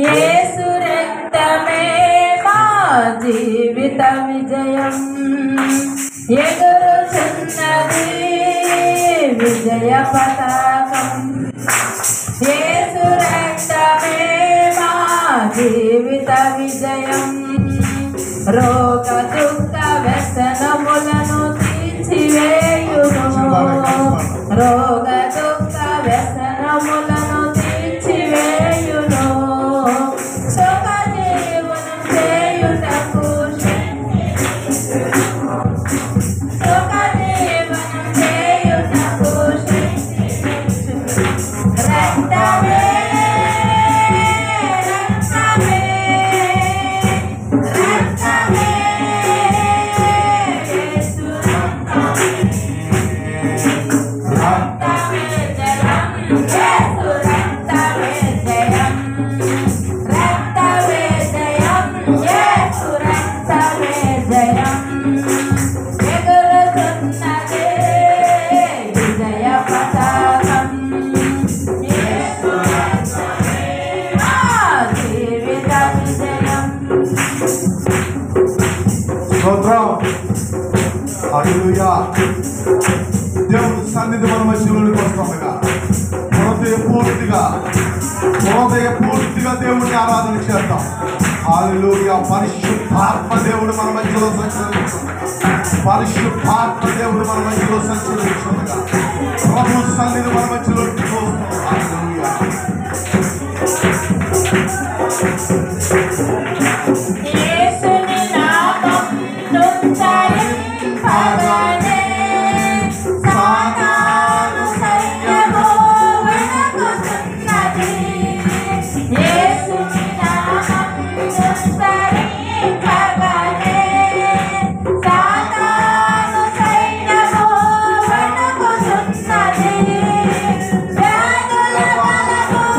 యేసు రక్తమే మా జీవిత విజయం, ఎగురుచున్నది విజయ పతాకం. యేసు రక్తమే మా జీవిత విజయం, రోగ దుఃఖ వ్యసనములను తీర్చివేయును, రోగ దుఃఖ వ్యసనములను తీర్చివేయును, సుఖ జీవనం చేయుటకు సుఖ జీవనం చేయుటకు రక్తమే దేవుని సన్నిధి మన మధ్యలోనికి వస్తుండగా హృదయపూర్తిగా దేవుడిని ఆరాధన చేద్దాం. హల్లెలూయా. పరిశుద్ధాత్మ దేవుడు మన మధ్యలో సంచరించుండగా, పరిశుద్ధాత్మ దేవుడు మన మధ్యలో సంచరించుండగా ప్రభు సన్నిధి మన మధ్యలోకి వస్తుంది. హల్లెలూయా. వ్యాధుల బలము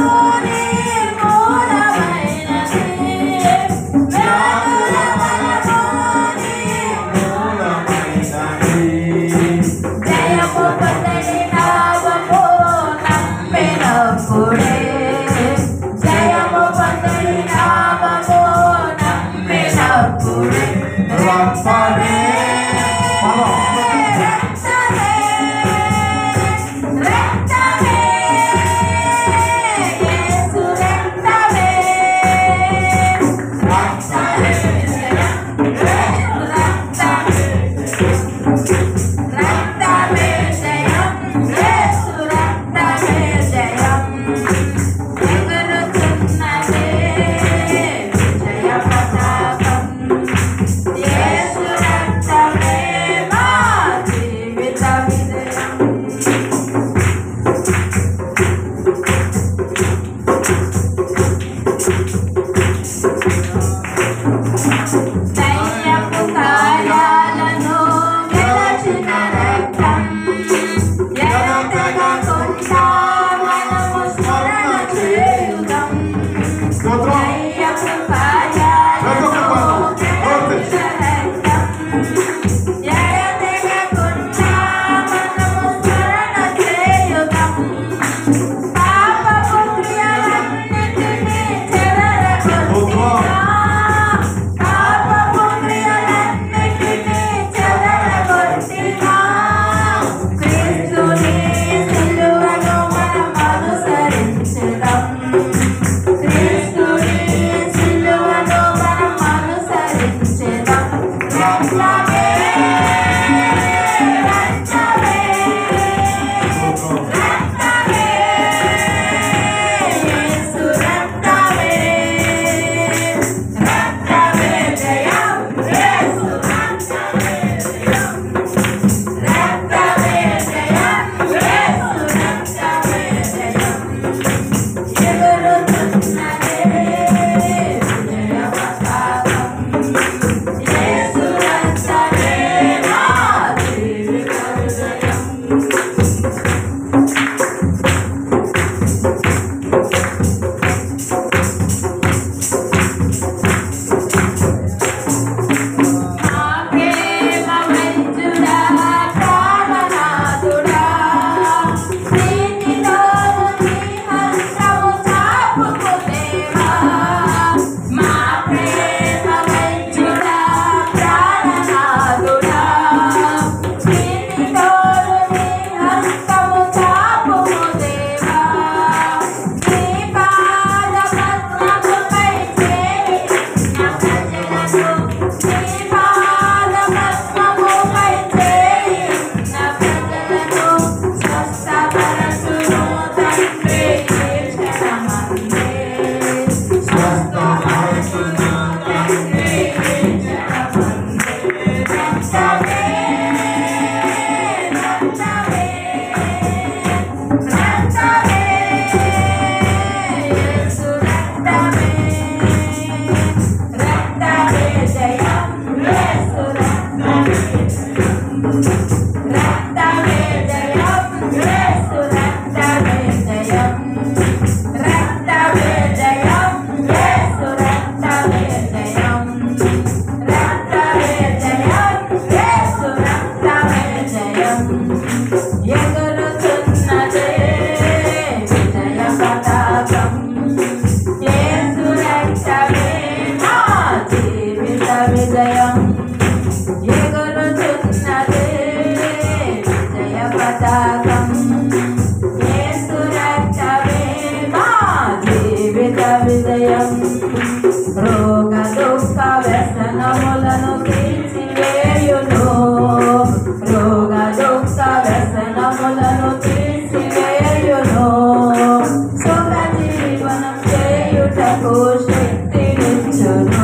చేయుటకు శక్తినిచ్చును.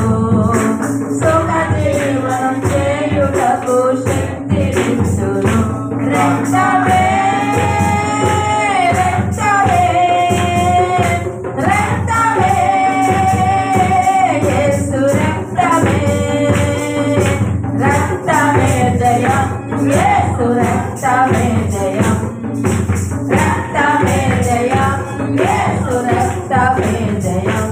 సుఖ జీవనం చేయుటకు శక్తినిచ్చును. రక్తమే రక్తమే రక్తమే యేసు రక్తమే రక్తమే జయం యేసు రక్తమే జయం రక్తమే జయం యేసు రక్తమే జయం